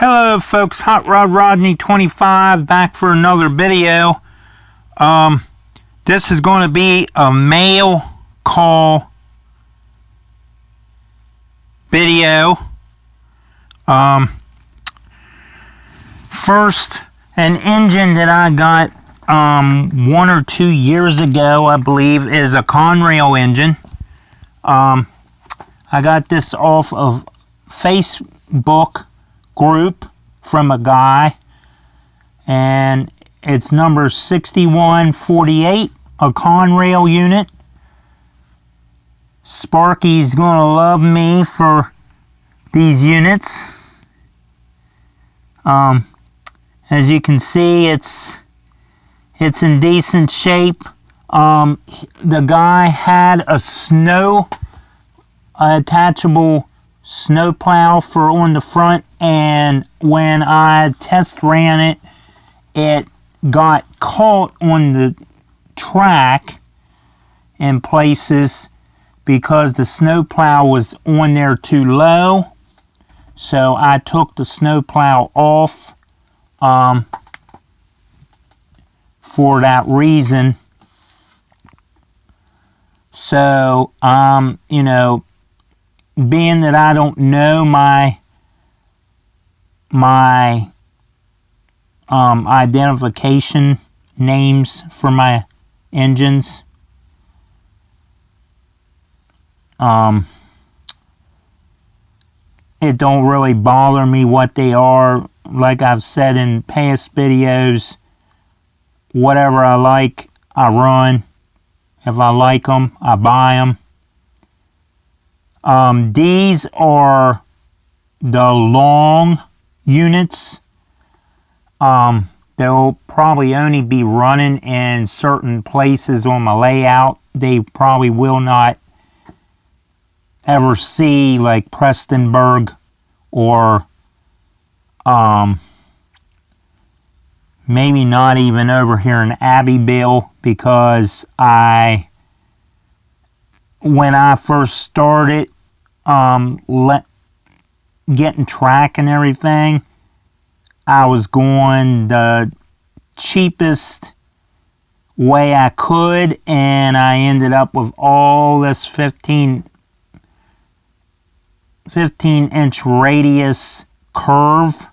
Hello folks, Hot Rod Rodney 25 back for another video. This is going to be a mail call video. First, an engine that I got 1 or 2 years ago, I believe, is a Conrail engine. I got this off of Facebook group from a guy, and it's number 6148, a Conrail unit. Sparky's gonna love me for these units. As you can see, it's in decent shape. The guy had a attachable snowplow for on the front, and when I test ran it, it got caught on the track in places because the snowplow was on there too low. So I took the snowplow off for that reason. So being that I don't know my identification names for my engines, it don't really bother me what they are. Like I've said in past videos, whatever I like, I run. If I like them, I buy them. These are the long units. They'll probably only be running in certain places on my layout. They probably will not ever see like Prestonburg or maybe not even over here in Abbeville, because when I first started getting track and everything, I was going the cheapest way I could, and I ended up with all this 15-inch radius curve,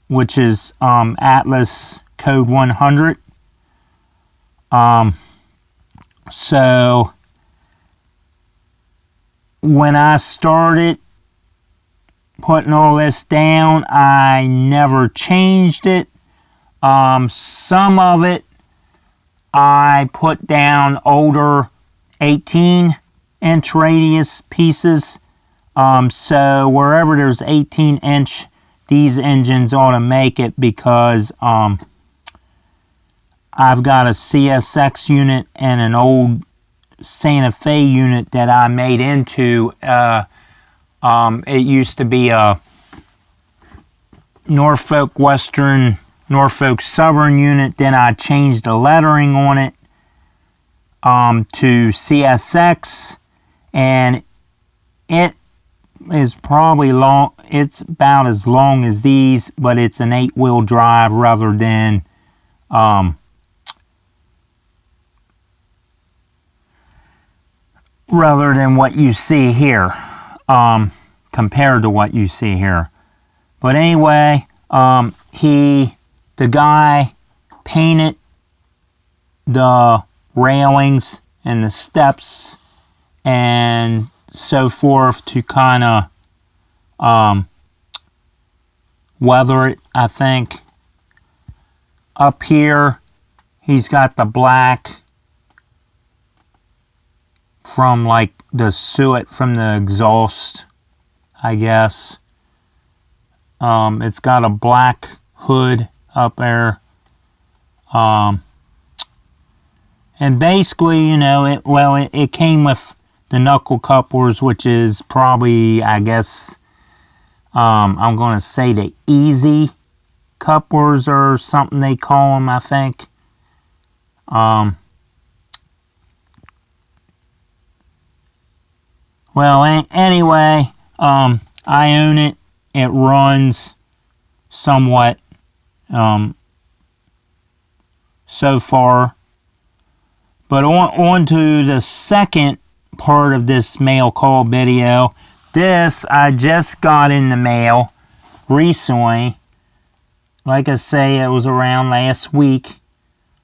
which is Atlas Code 100. So when I started putting all this down, I never changed it. Some of it I put down older 18-inch radius pieces. So wherever there's 18-inch, these engines ought to make it, because I've got a CSX unit and an old Santa Fe unit that I made into it used to be a Norfolk Western, Norfolk Southern unit. Then I changed the lettering on it to CSX, and it is probably long. It's about as long as these, but it's an 8-wheel drive rather than what you see here, compared to what you see here. But anyway, the guy painted the railings and the steps and so forth to kind of weather it, I think. Up here, he's got the black from like the suet from the exhaust, I guess. It's got a black hood up there. And basically, it came with the knuckle couplers, which is probably, I guess, I'm going to say the easy couplers or something they call them, I think. Well, anyway, I own it. It runs. somewhat so far. But on to the second part of this mail call video. This I just got in the mail recently. Like I say, it was around last week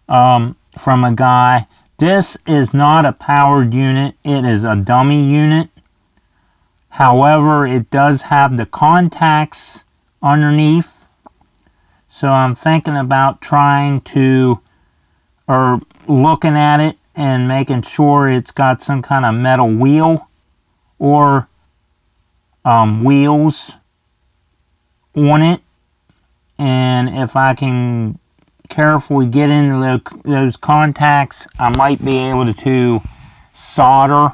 from a guy. This is not a powered unit. It is a dummy unit. However, it does have the contacts underneath. So I'm thinking about trying to, or looking at it and making sure it's got some kind of metal wheel or wheels on it. And if I can carefully get into those contacts, I might be able to solder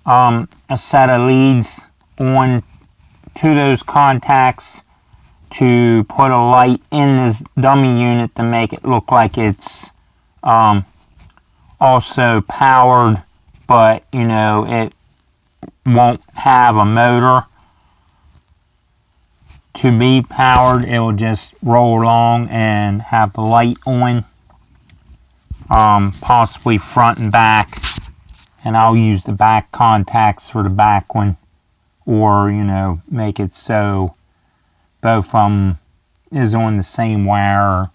a set of leads on to those contacts to put a light in this dummy unit to make it look like it's also powered, but you know, it won't have a motor to be powered. It will just roll along and have the light on, possibly front and back, and I'll use the back contacts for the back one, or you know, make it so both of them is on the same wire or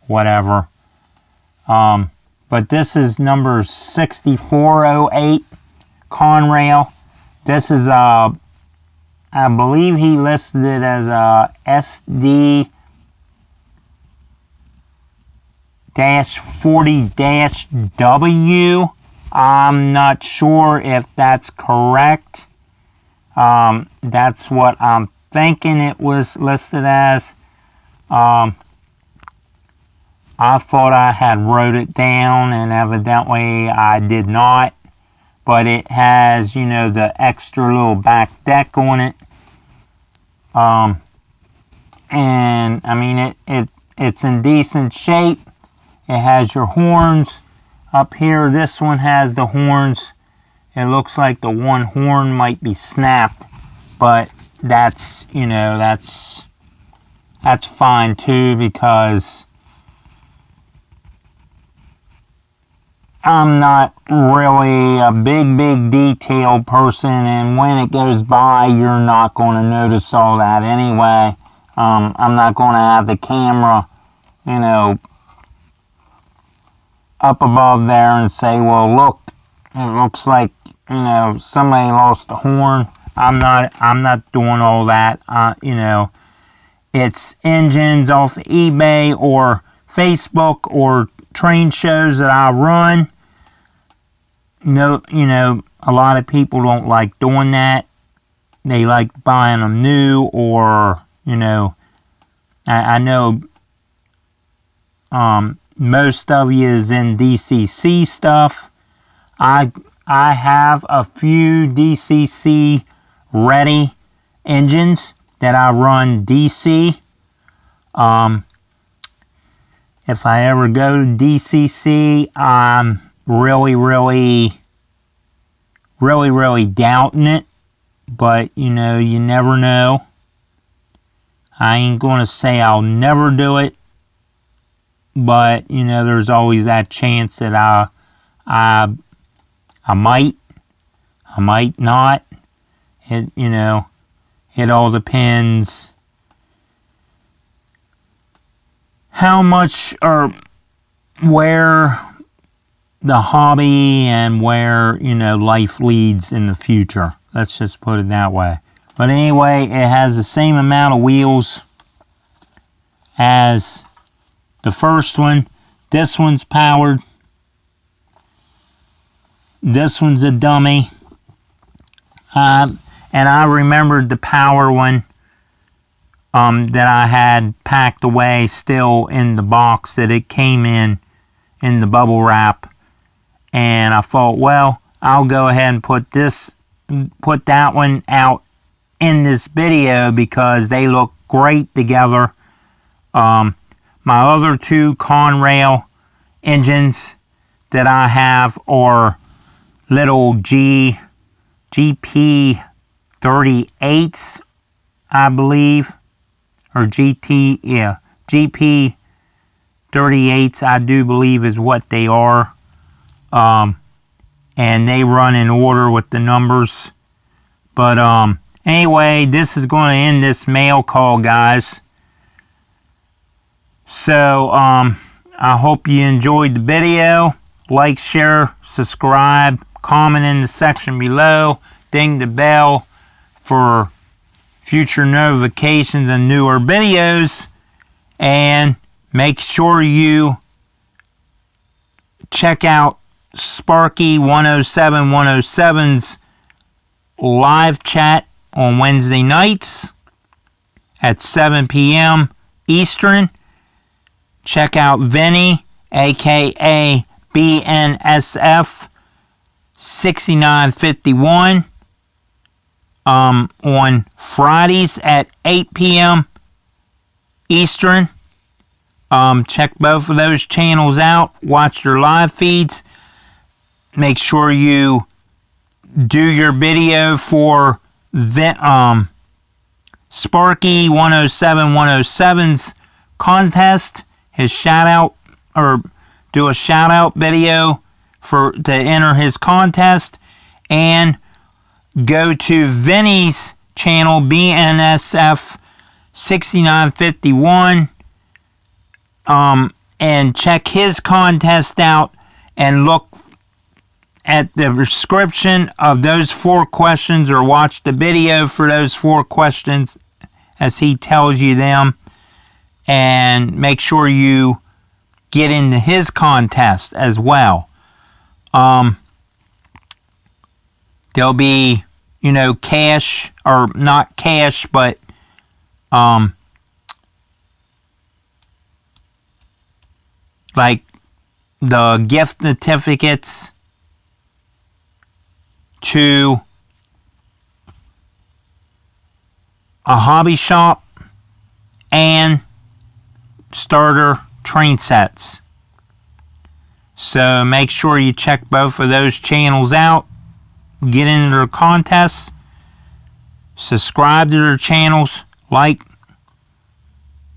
whatever. But this is number 6408 Conrail. This is I believe he listed it as a SD-40-W. I'm not sure if that's correct. That's what I'm thinking it was listed as. I thought I had wrote it down, and evidently I did not. But it has, you know, the extra little back deck on it. And I mean, it's in decent shape. It has your horns up here. This one has the horns. It looks like the one horn might be snapped, but that's, you know, that's fine too, because I'm not really a big detail person, and when it goes by, you're not going to notice all that anyway. I'm not going to have the camera, you know, up above there and say, well, look, it looks like, you know, somebody lost a horn. I'm not doing all that. You know, it's engines off eBay or Facebook or train shows that I run. No, you know, a lot of people don't like doing that. They like buying them new, or, you know, I know most of you is in DCC stuff. I have a few DCC ready engines that I run DC. If I ever go to DCC, I'm really doubting it, but you know, you never know. I ain't going to say I'll never do it, but you know, there's always that chance that I might not. It, you know, it all depends how much or where the hobby and where, you know, life leads in the future. Let's just put it that way. But anyway, it has the same amount of wheels as the first one. This one's powered. This one's a dummy. And I remembered the power one that I had packed away still in the box that it came in the bubble wrap. And I thought, well, I'll go ahead and put that one out in this video because they look great together. My other two Conrail engines that I have are little GP38s, I believe, or GT, yeah, GP 38s, I do believe is what they are. And they run in order with the numbers. But anyway, this is going to end this mail call, guys. So I hope you enjoyed the video. Like, share, subscribe, comment in the section below, ding the bell for future notifications and newer videos, and make sure you check out Sparky 107's live chat on Wednesday nights at 7 p.m. Eastern. Check out Vinny, aka BNSF 6951 on Fridays at 8 p.m. Eastern. Check both of those channels out. Watch their live feeds. Make sure you do your video for Sparky 107's contest. His shout out, or do a shout out video to enter his contest, and go to Vinny's channel, BNSF 6951, and check his contest out, and look at the description of those 4 questions, or watch the video for those 4 questions as he tells you them, and make sure you get into his contest as well. There'll be, cash, or not cash, but like the gift certificates to a hobby shop and starter train sets. So make sure you check both of those channels out. Get into their contests. Subscribe to their channels. Like,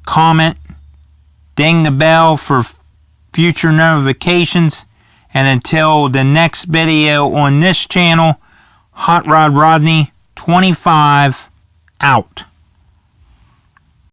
comment, ding the bell for future notifications. And until the next video on this channel, Hot Rod Rodney 25 out.